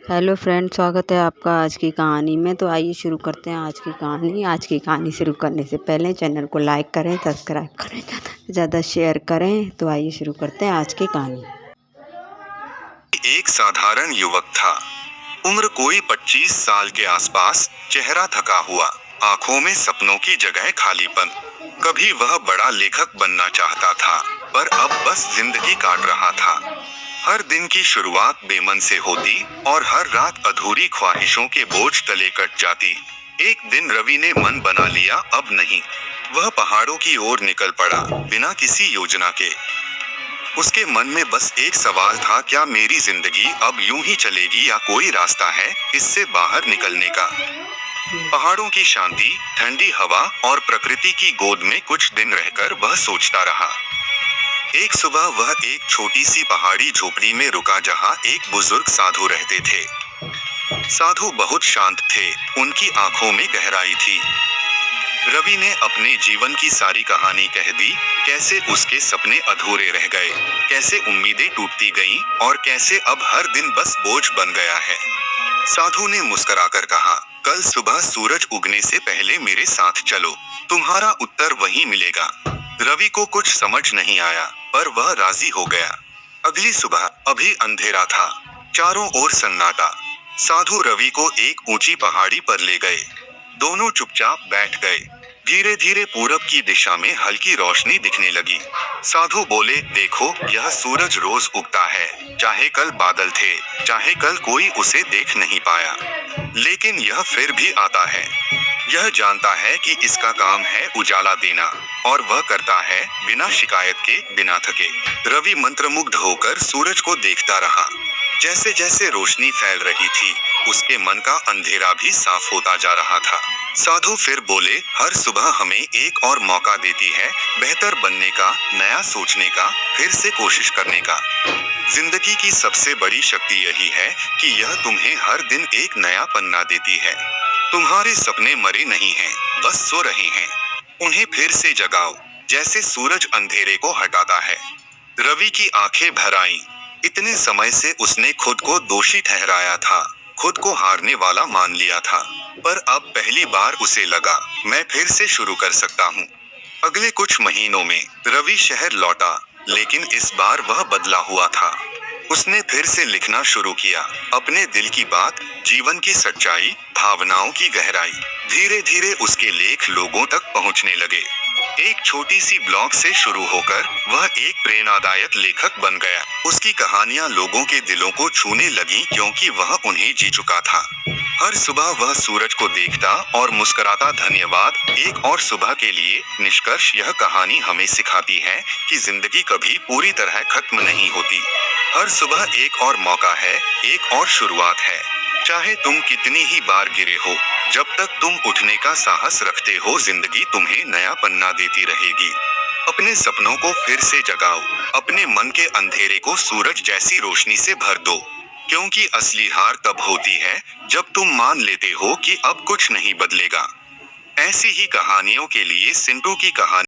Hello friend, स्वागत है आपका आज की कहानी में। तो आइए शुरू करते हैं आज की कहानी। आज की कहानी शुरू करने से पहले चैनल को लाइक करें, सब्सक्राइब करें, ज़्यादा से ज़्यादा शेयर करें। तो आइए शुरू करते हैं आज की कहानी। एक साधारण युवक था। उम्र कोई 25 साल के आसपास। चेहरा थका हुआ, आंखों में सपनों की जगह खालीपन। कभी वह बड़ा लेखक बनना चाहता था, पर अब बस जिंदगी काट रहा था। हर दिन की शुरुआत बेमन से होती और हर रात अधूरी ख्वाहिशों के बोझ तले कट जाती। एक दिन रवि ने मन बना लिया, अब नहीं। वह पहाड़ों की ओर निकल पड़ा, बिना किसी योजना के। उसके मन में बस एक सवाल था, क्या मेरी जिंदगी अब यूं ही चलेगी या कोई रास्ता है इससे बाहर निकलने का। पहाड़ों की शांति, ठंडी हवा और प्रकृति की गोद में कुछ दिन रहकर वह सोचता रहा। एक सुबह वह एक छोटी सी पहाड़ी झोपड़ी में रुका, जहां एक बुजुर्ग साधु रहते थे। साधु बहुत शांत थे, उनकी आंखों में गहराई थी। रवि ने अपने जीवन की सारी कहानी कह दी, कैसे उसके सपने अधूरे रह गए, कैसे उम्मीदें टूटती गईं और कैसे अब हर दिन बस बोझ बन गया है। साधु ने मुस्कुराकर कहा, कल सुबह सूरज उगने से पहले मेरे साथ चलो, तुम्हारा उत्तर वहीं मिलेगा। रवि को कुछ समझ नहीं आया, पर वह राजी हो गया। अगली सुबह अभी अंधेरा था, चारों ओर सन्नाटा। साधु रवि को एक ऊंची पहाड़ी पर ले गए। दोनों चुपचाप बैठ गए। धीरे धीरे पूरब की दिशा में हल्की रोशनी दिखने लगी। साधु बोले, देखो, यह सूरज रोज उगता है, चाहे कल बादल थे, चाहे कल कोई उसे देख नहीं पाया, लेकिन यह फिर भी आता है। यह जानता है कि इसका काम है उजाला देना, और वह करता है बिना शिकायत के, बिना थके। रवि मंत्रमुग्ध होकर सूरज को देखता रहा। जैसे जैसे रोशनी फैल रही थी, उसके मन का अंधेरा भी साफ होता जा रहा था। साधु फिर बोले, हर सुबह हमें एक और मौका देती है, बेहतर बनने का, नया सोचने का, फिर से कोशिश करने का। जिंदगी की सबसे बड़ी शक्ति यही है कि यह तुम्हें हर दिन एक नया पन्ना देती है। तुम्हारे सपने मरे नहीं हैं, बस सो रहे हैं। उन्हें फिर से जगाओ, जैसे सूरज अंधेरे को हटाता है। रवि की आंखें भर आईं। इतने समय से उसने खुद को दोषी ठहराया था, खुद को हारने वाला मान लिया था, पर अब पहली बार उसे लगा, मैं फिर से शुरू कर सकता हूँ। अगले कुछ महीनों में रवि शहर लौटा, लेकिन इस बार वह बदला हुआ था। उसने फिर से लिखना शुरू किया, अपने दिल की बात, जीवन की सच्चाई, भावनाओं की गहराई। धीरे धीरे उसके लेख लोगों तक पहुंचने लगे। एक छोटी सी ब्लॉग से शुरू होकर वह एक प्रेरणादायक लेखक बन गया। उसकी कहानियां लोगों के दिलों को छूने लगी, क्योंकि वह उन्हें जी चुका था। हर सुबह वह सूरज को देखता और मुस्कुराता, धन्यवाद एक और सुबह के लिए। निष्कर्ष, यह कहानी हमें सिखाती है कि जिंदगी कभी पूरी तरह खत्म नहीं होती। हर सुबह एक और मौका है, एक और शुरुआत है। चाहे तुम कितनी ही बार गिरे हो, जब तक तुम उठने का साहस रखते हो, जिंदगी तुम्हें नया पन्ना देती रहेगी। अपने सपनों को फिर से जगाओ, अपने मन के अंधेरे को सूरज जैसी रोशनी से भर दो, क्योंकि असली हार तब होती है जब तुम मान लेते हो कि अब कुछ नहीं बदलेगा। ऐसी ही कहानियों के लिए सिंटू की कहानी